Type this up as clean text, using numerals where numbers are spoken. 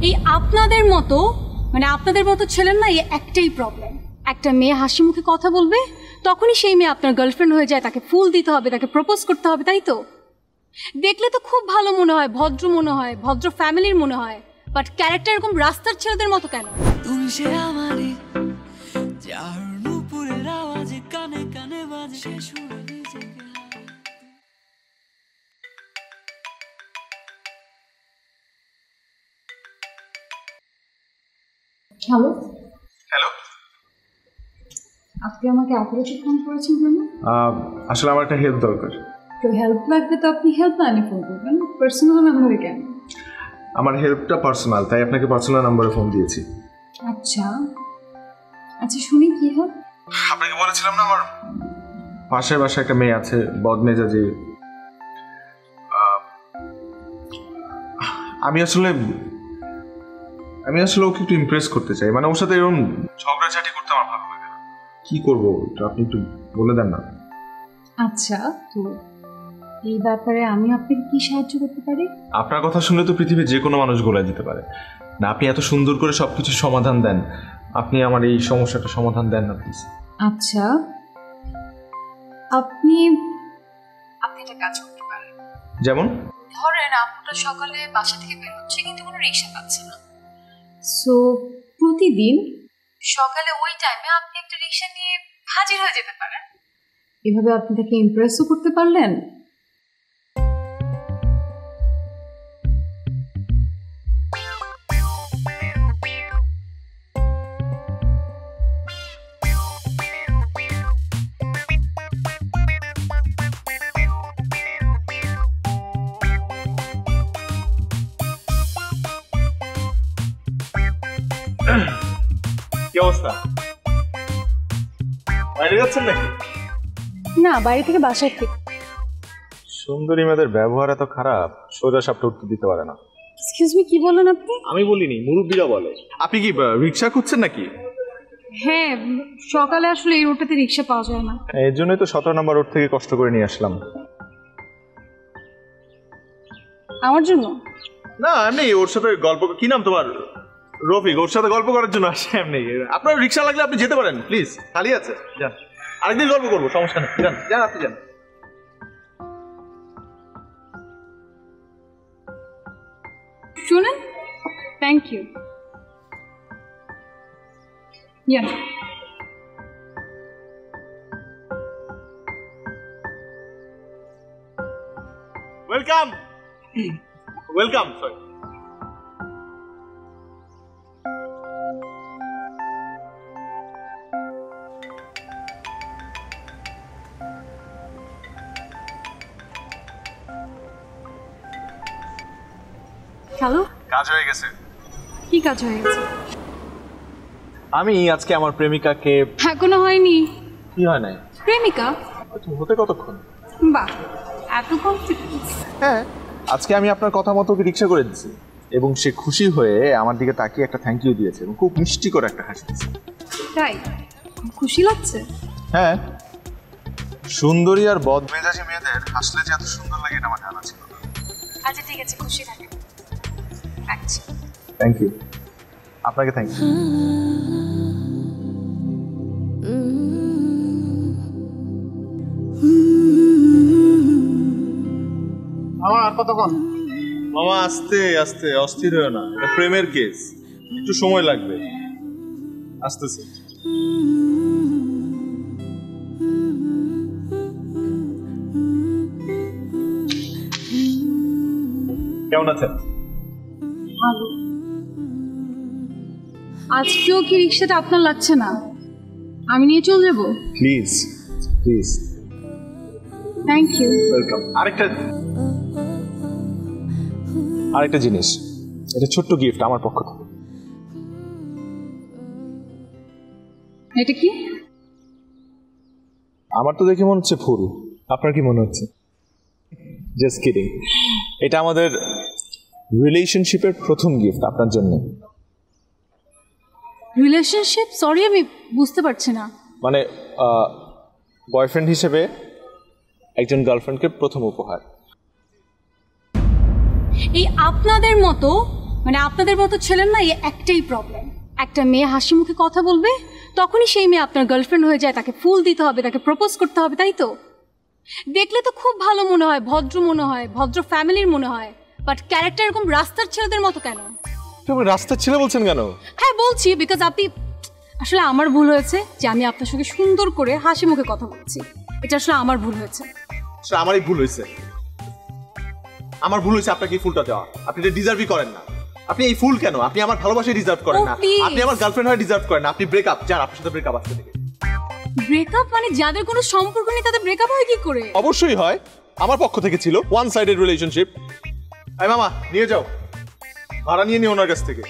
এই আপনাদের মতো মানে আপনাদের মতো ছেলের না এই একটাই প্রবলেম, একটা মেয়ে হাসি মুখে কথা বলবে তখনই সেই মেয়ে আপনার গার্লফ্রেন্ড হয়ে যায়, তাকে ফুল দিতে হবে, তাকে প্রপোজ করতে হবে, তাই তো? দেখলে তো খুব ভালো মনে হয়, ভদ্র মনে হয়, ভদ্র ফ্যামিলির মনে হয়, বাট ক্যারেক্টার এরকম রাস্তার ছেলেদের মতো কেন? হ্যালো হ্যালো, আপনি আমাকে অপারেশন ফোন করেছেন কেন? আসলে আমার একটা হেল্প দরকার। তো হেল্প লাগবে তো আপনি হেল্প লাইনে ফোন করবেন, পার্সোনাল নাম্বারে কেন? আমার হেল্পটা পার্সোনাল, তাই আপনাকে পার্সোনাল নাম্বারে ফোন দিয়েছি। আচ্ছা আচ্ছা, শুনি কি হেল্প? আপনাকে বলেছিলাম না আমার পাশের বাসায় একটা মেয়ে আছে, বদমেজাজি। আমি আসলে ওকে একটু ইমপ্রেস করতে চাই, মানে ওর সাথে এরকম ঝগড়াঝাটি করতে আমার ভালো লাগে না। কি করবো আপনি একটু বলে দেন না। আচ্ছা, তো এই ব্যাপারে আমি আপনাকে কি সাহায্য করতে পারি? আপনার কথা শুনলে তো পৃথিবীর যে কোনো মানুষ গোলায় যেতে পারে না। আপনি এত সুন্দর করে সবকিছু সমাধান দেন, আপনি আমার এই সমস্যাটা সমাধান দেন না প্লিজ। আচ্ছা, আপনি একটা কাজ করতে পারেন। যেমন? ধরেন আপুটা সকালে বাসা থেকে বের হচ্ছে কিন্তু কোনো রিক্সা পাচ্ছে না, সো প্রতিদিন সকালে ওই টাইমে আপনি একটা রিক্সা নিয়ে হাজির হয়ে যেতে পারেন। এভাবে আপনি তাকে ইমপ্রেসও করতে পারলেন, কি অবস্থা? বাইরে যাচ্ছেন নাকি? না, বাড়ি থেকে বাসায় ঠিক। সুন্দরী মেয়েদের ব্যবহার এত খারাপ, সোজা সাপটা উত্তর দিতে পারে না। এক্সকিউজ মি, কি বলেন আপনি? আমি বলিনি, মুরব্বীরা বলে। আপনি কি রিক্সা খুঁজছেন নাকি? হ্যাঁ, সকালে আসলে এই রোডটাতে রিক্সা পাওয়া যায় না, এর জন্যই তো 17 নম্বর রোড থেকে কষ্ট করে নিয়ে আসলাম। আমার জন্য না, এমনি ওর সাথে গল্প। কি নাম তোমার? রফিক। ওর সাথে গল্প করার জন্য আসে এমনি। আপনার রিক্সা লাগলে আপনি যেতে পারেন, প্লিজ, খালি আছে, যান, আরেকদিন গল্প করবো, সমস্যা নেই, যান যান, আপনি যান। শুনেন, thank you. Welcome welcome. Sorry, hello, কাজ হয়ে গেছে। কি কাজ হয়ে গেছে? আমি আজকে আমার প্রেমিকাকে। এখনো হয়নি? কি হয় নাই? প্রেমিকা হতে কতক্ষণ? বাহ, এত কনফিডেন্স। হ্যাঁ, আজকে আমি আপনার কথা মতো ওকে রিক্সা করে দিচ্ছি এবং সে খুশি হয়ে আমার দিকে তাকিয়ে একটা থ্যাংক ইউ দিয়েছে এবং খুব মিষ্টি করে একটা হাসি দিয়েছে। তাই খুশি লাগছে? হ্যাঁ, সুন্দরী আর বদমেজাজি মেয়েদের হাসলে যে এত সুন্দর লাগে এটা আমার জানা ছিল না। আচ্ছা ঠিক আছে, খুশি থাকেন। আচ্ছা, থ্যাংক ইউ। আপনাকে থ্যাংক ইউ। মামা আর কতক্ষণ? মামা আস্তে আস্তে, অস্থির হয়েও না, এটা প্রেমের কেস, একটু সময় লাগবে, আসতেছে। কেমন আছেন? ভালো। আজকেও কি রিক্সাটা আপনার লাগছে না? আমি নিয়ে চলে যাবো? Please please. Thank you. Welcome. আরেকটা জিনিস, এটা ছোট্ট গিফট আমার পক্ষ থেকে। এটা কি? আমার তো দেখে মনে হচ্ছে ফুল, আপনার কি মনে হচ্ছে? Just kidding. এটা আমাদের রিলেশনশিপের প্রথম গিফট আপনার জন্য। রিলেশনশিপ? সরি, আমি বুঝতে পারছি না। মানে বয়ফ্রেন্ড হিসেবে একজন গার্লফ্রেন্ডকে প্রথম উপহার। এই আপনাদের মতো মানে আপনাদের মতো ছেলের না এই একটাই প্রবলেম, একটা মেয়ে হাসি মুখে কথা বলবে তখনই সেই মেয়ে আপনার গার্লফ্রেন্ড হয়ে যায়, তাকে ফুল দিতে হবে, তাকে প্রপোজ করতে হবে, তাই তো? দেখলে তো খুব ভালো মনে হয়, ভদ্র মনে হয়, ভদ্র ফ্যামিলির মনে হয়, বাট ক্যারেক্টার এরকম রাস্তার ছেলেদের মতো কেন? আপনি রাস্তার ছেলে বলছেন কেন? হ্যাঁ বলছি, বিকজ আপনি আসলে আমার ভুল হয়েছে যে আমি আপনার সঙ্গে সুন্দর করে হাসি মুখে কথা বলছি, এটা আসলে আমার ভুল হয়েছে। আমারই ভুল হয়েছে, আমার ভুল হয়েছে আপনাকে এই ফুলটা দেওয়া। আপনি এটা ডিজার্ভই করেন না। আপনি এই ফুল কেন? আপনি আমার ভালোবাসায় ডিজার্ভ করেন না, please. আপনি আমার গার্লফ্রেন্ড হয়ে ডিজার্ভ করেন না। আপনি ব্রেকআপ যান, আপনার সাথে ব্রেকআপ আসতে থেকে। ব্রেকআপ মানে যাদের কোনো সম্পর্ক নেই তাদের ব্রেকআপ হয় কি করে? অবশ্যই হয়, আমার পক্ষ থেকে ছিল ওয়ান সাইডেড রিলেশনশিপ। এই মামা নিয়ে যাও, ভাড়া নিয়ে নিও ওনার কাছ থেকে।